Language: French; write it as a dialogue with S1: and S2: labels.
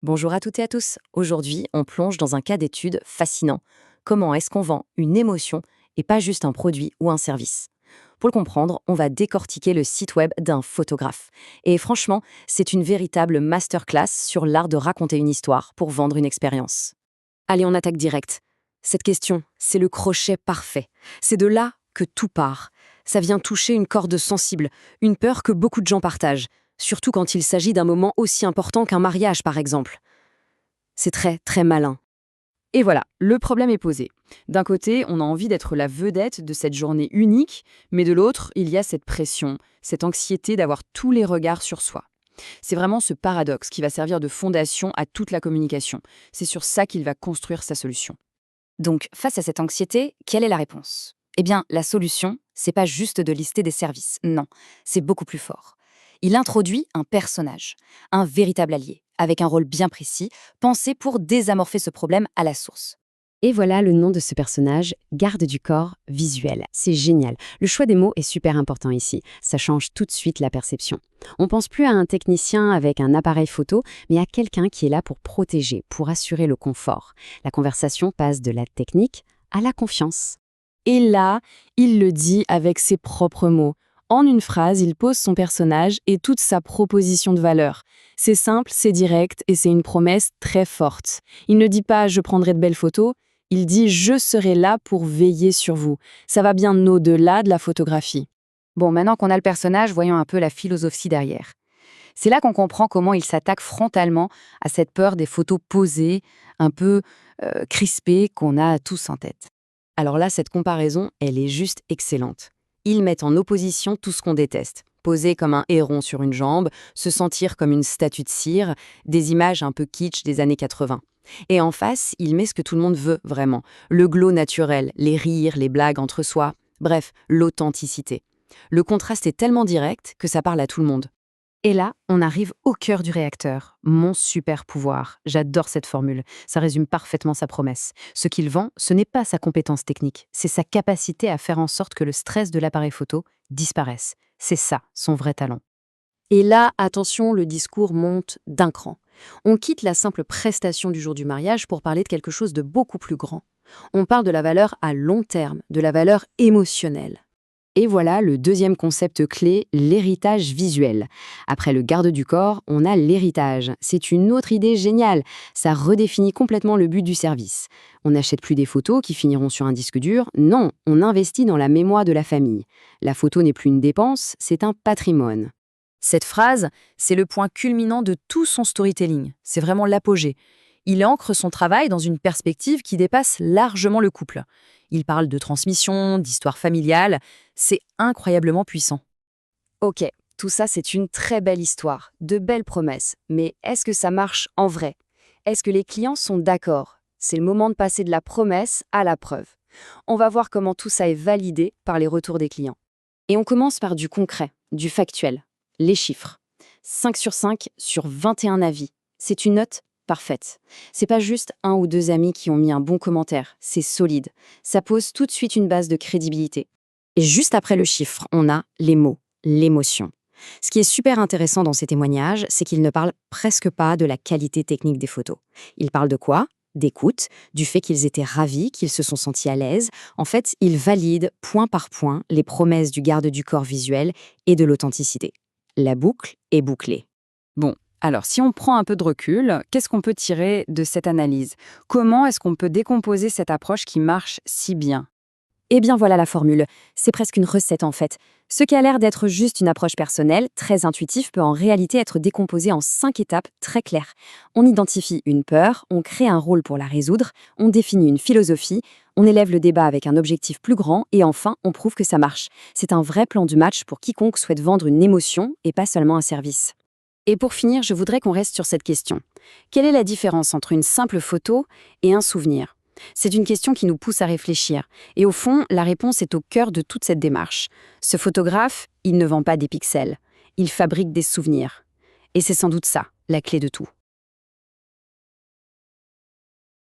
S1: Bonjour à toutes et à tous. Aujourd'hui, on plonge dans un cas d'étude fascinant. Comment est-ce qu'on vend une émotion et pas juste un produit ou un service? Pour le comprendre, on va décortiquer le site web d'un photographe. Et franchement, c'est une véritable masterclass sur l'art de raconter une histoire pour vendre une expérience. Allez, on attaque direct. Cette question, c'est le crochet parfait. C'est de là que tout part. Ça vient toucher une corde sensible, une peur que beaucoup de gens partagent, surtout quand il s'agit d'un moment aussi important qu'un mariage, par exemple. C'est très, très malin.
S2: Et voilà, le problème est posé. D'un côté, on a envie d'être la vedette de cette journée unique, mais de l'autre, il y a cette pression, cette anxiété d'avoir tous les regards sur soi. C'est vraiment ce paradoxe qui va servir de fondation à toute la communication. C'est sur ça qu'il va construire sa solution.
S3: Donc, face à cette anxiété, quelle est la réponse? Eh bien, la solution, c'est pas juste de lister des services. Non, c'est beaucoup plus fort. Il introduit un personnage, un véritable allié, avec un rôle bien précis, pensé pour désamorpher ce problème à la source.
S4: Et voilà le nom de ce personnage, garde du corps visuel. C'est génial. Le choix des mots est super important ici. Ça change tout de suite la perception. On pense plus à un technicien avec un appareil photo, mais à quelqu'un qui est là pour protéger, pour assurer le confort. La conversation passe de la technique à la confiance.
S2: Et là, il le dit avec ses propres mots. En une phrase, il pose son personnage et toute sa proposition de valeur. C'est simple, c'est direct et c'est une promesse très forte. Il ne dit pas « je prendrai de belles photos », il dit « je serai là pour veiller sur vous ». Ça va bien au-delà de la photographie.
S3: Bon, maintenant qu'on a le personnage, voyons un peu la philosophie derrière. C'est là qu'on comprend comment il s'attaque frontalement à cette peur des photos posées, un peu crispées, qu'on a tous en tête.
S1: Alors là, cette comparaison, elle est juste excellente. Ils mettent en opposition tout ce qu'on déteste. Poser comme un héron sur une jambe, se sentir comme une statue de cire, des images un peu kitsch des années 80. Et en face, il met ce que tout le monde veut vraiment. Le glow naturel, les rires, les blagues entre soi, bref, l'authenticité. Le contraste est tellement direct que ça parle à tout le monde.
S3: Et là, on arrive au cœur du réacteur. Mon super pouvoir. J'adore cette formule. Ça résume parfaitement sa promesse. Ce qu'il vend, ce n'est pas sa compétence technique, c'est sa capacité à faire en sorte que le stress de l'appareil photo disparaisse. C'est ça, son vrai talent.
S1: Et là, attention, le discours monte d'un cran. On quitte la simple prestation du jour du mariage pour parler de quelque chose de beaucoup plus grand. On parle de la valeur à long terme, de la valeur émotionnelle.
S4: Et voilà le deuxième concept clé, l'héritage visuel. Après le garde du corps, on a l'héritage. C'est une autre idée géniale. Ça redéfinit complètement le but du service. On n'achète plus des photos qui finiront sur un disque dur. Non, on investit dans la mémoire de la famille. La photo n'est plus une dépense, c'est un patrimoine.
S2: Cette phrase, c'est le point culminant de tout son storytelling. C'est vraiment l'apogée. Il ancre son travail dans une perspective qui dépasse largement le couple. Il parle de transmission, d'histoire familiale. C'est incroyablement puissant.
S1: Ok, tout ça c'est une très belle histoire, de belles promesses. Mais est-ce que ça marche en vrai? Est-ce que les clients sont d'accord? C'est le moment de passer de la promesse à la preuve. On va voir comment tout ça est validé par les retours des clients. Et on commence par du concret, du factuel. Les chiffres. 5 sur 5 sur 21 avis. C'est une note parfaite. C'est pas juste un ou deux amis qui ont mis un bon commentaire, c'est solide. Ça pose tout de suite une base de crédibilité. Et juste après le chiffre, on a les mots, l'émotion. Ce qui est super intéressant dans ces témoignages, c'est qu'ils ne parlent presque pas de la qualité technique des photos. Ils parlent de quoi? D'écoute, du fait qu'ils étaient ravis, qu'ils se sont sentis à l'aise. En fait, ils valident point par point les promesses du garde du corps visuel et de l'authenticité. La boucle est bouclée.
S2: Bon, alors si on prend un peu de recul, qu'est-ce qu'on peut tirer de cette analyse? Comment est-ce qu'on peut décomposer cette approche qui marche si bien?
S1: Eh bien voilà la formule. C'est presque une recette en fait. Ce qui a l'air d'être juste une approche personnelle, très intuitive, peut en réalité être décomposé en 5 étapes très claires. On identifie une peur, on crée un rôle pour la résoudre, on définit une philosophie, on élève le débat avec un objectif plus grand et enfin, on prouve que ça marche. C'est un vrai plan du match pour quiconque souhaite vendre une émotion et pas seulement un service. Et pour finir, je voudrais qu'on reste sur cette question. Quelle est la différence entre une simple photo et un souvenir ? C'est une question qui nous pousse à réfléchir. Et au fond, la réponse est au cœur de toute cette démarche. Ce photographe, il ne vend pas des pixels. Il fabrique des souvenirs. Et c'est sans doute ça, la clé de tout.